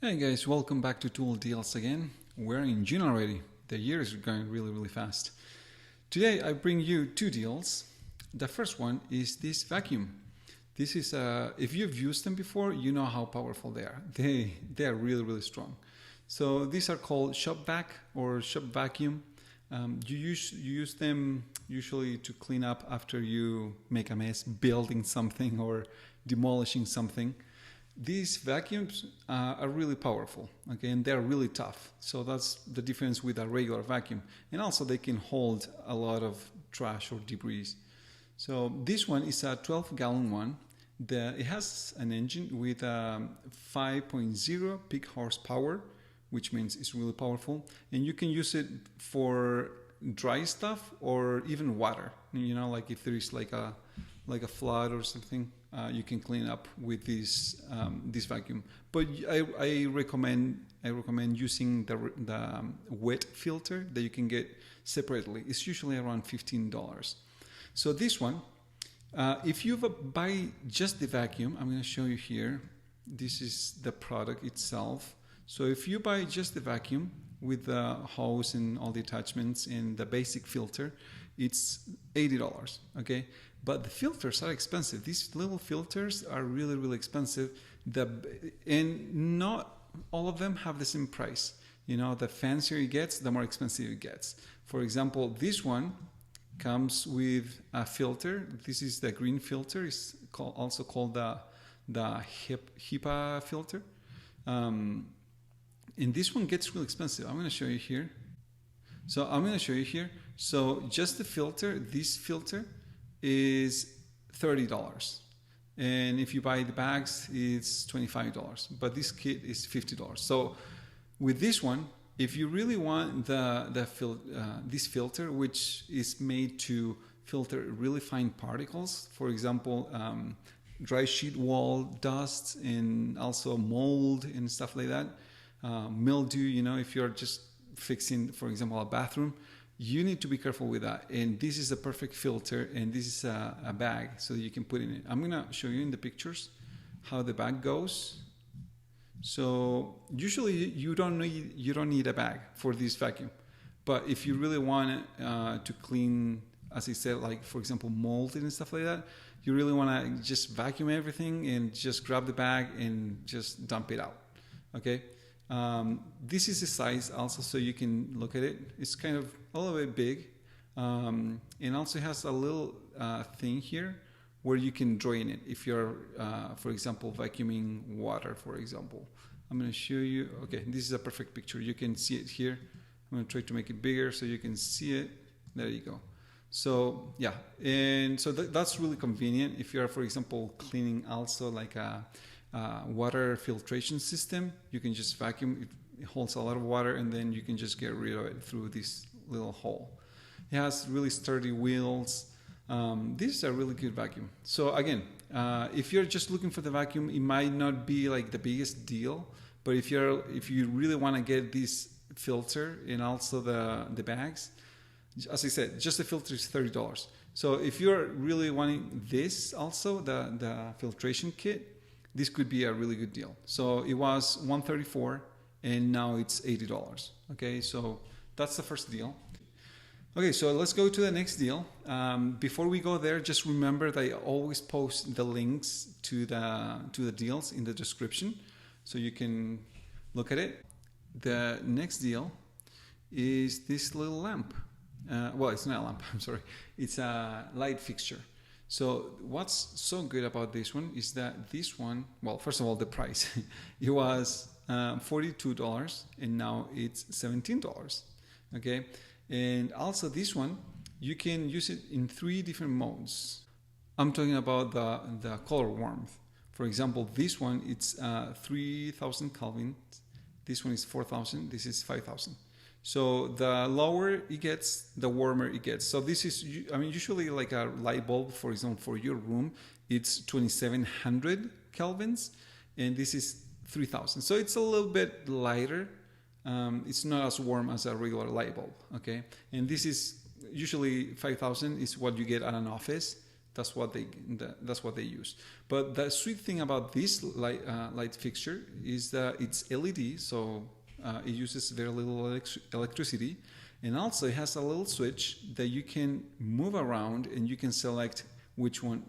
Hey guys, welcome back to Tool Deals again. We're in June already. The year is going really fast. Today I bring you two deals. The first one is this vacuum. This is if you've used them before, you know how powerful they are. They are really strong. So these are called shop vac or shop vacuum. You use them usually to clean up after you make a mess building something or demolishing something. These vacuums are really powerful, okay, and they're really tough. So that's the difference with a regular vacuum. And also they can hold a lot of trash or debris. So this one is a 12-gallon one. It has an engine with 5.0 peak horsepower, which means it's really powerful. And you can use it for dry stuff or even water. You know, like if there is like a flood or something, you can clean up with this vacuum. But I recommend using the wet filter that you can get separately. It's usually around $15. So this one, if you buy just the vacuum, I'm going to show you here. This is the product itself. So if you buy just the vacuum with the hose and all the attachments and the basic filter, it's $80, okay? But the filters are expensive. These little filters are really expensive. And not all of them have the same price. You know, the fancier it gets, the more expensive it gets. For example, this one comes with a filter. This is the green filter. It's also called the HEPA filter. And this one gets really expensive. I'm going to show you here. So just the filter, this filter is $30. And if you buy the bags, it's $25. But this kit is $50. So with this one, if you really want this filter, which is made to filter really fine particles, for example, dry sheet wall dust and also mold and stuff like that, mildew, you know, if you're just fixing, for example, a bathroom, you need to be careful with that. And this is a perfect filter, and this is a bag so you can put in it. I'm gonna show you in the pictures how the bag goes. So usually you don't need a bag for this vacuum, but if you really want to clean, as I said, like for example mold and stuff like that, you really want to just vacuum everything and just grab the bag and just dump it out. Okay. This is the size also, so you can look at it. It's kind of a little bit big, and also has a little thing here where you can drain it if you're, for example, vacuuming water, for example. I'm going to show you. Okay, this is a perfect picture. You can see it here. I'm going to try to make it bigger so you can see it. There you go. So yeah, and so that's really convenient if you're, for example, cleaning also like a water filtration system. You can just vacuum. It holds a lot of water, and then you can just get rid of it through this little hole. It has really sturdy wheels. This is a really good vacuum. So again, if you're just looking for the vacuum, it might not be like the biggest deal, but if you really want to get this filter and also the bags, as I said, just the filter is $30. So if you're really wanting this also, the filtration kit, this could be a really good deal. So it was $134 and now it's $80. Okay, so that's the first deal. Okay, so let's go to the next deal. Before we go there, just remember that I always post the links to the deals in the description, so you can look at it. The next deal is this little lamp. Well, it's not a lamp. I'm sorry. It's a light fixture. So what's so good about this one is that this one, well, first of all, the price. It was $42 and now it's $17. Okay, and also this one, you can use it in 3 different modes. I'm talking about the color warmth. For example, this one, it's 3,000 Kelvin. This one is 4,000. This is 5,000. So the lower it gets, the warmer it gets. So this is, I mean, usually like a light bulb, for example, for your room, it's 2,700 kelvins, and this is 3,000. So it's a little bit lighter. It's not as warm as a regular light bulb, okay? And this is usually 5,000 is what you get at an office. That's what they use. But the sweet thing about this light fixture is that it's LED, so it uses very little electricity, and also it has a little switch that you can move around and you can select which one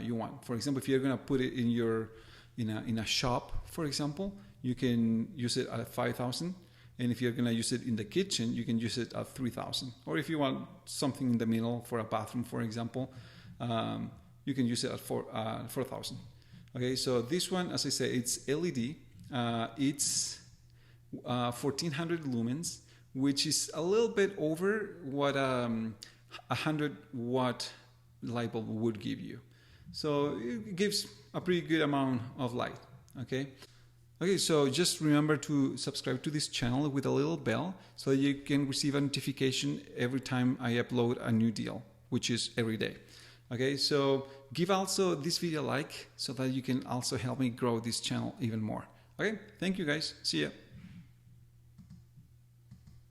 you want. For example, if you're going to put it in a shop, for example, you can use it at 5,000. And if you're going to use it in the kitchen, you can use it at 3,000. Or if you want something in the middle for a bathroom, for example, you can use it at 4,000. Okay, so this one, as I say, it's LED. It's 1,400 lumens, which is a little bit over what a 100-watt light bulb would give you. So it gives a pretty good amount of light. Okay, so just remember to subscribe to this channel with a little bell so that you can receive a notification every time I upload a new deal, which is every day. Okay, so give also this video a like so that you can also help me grow this channel even more. Okay, thank you guys. See ya.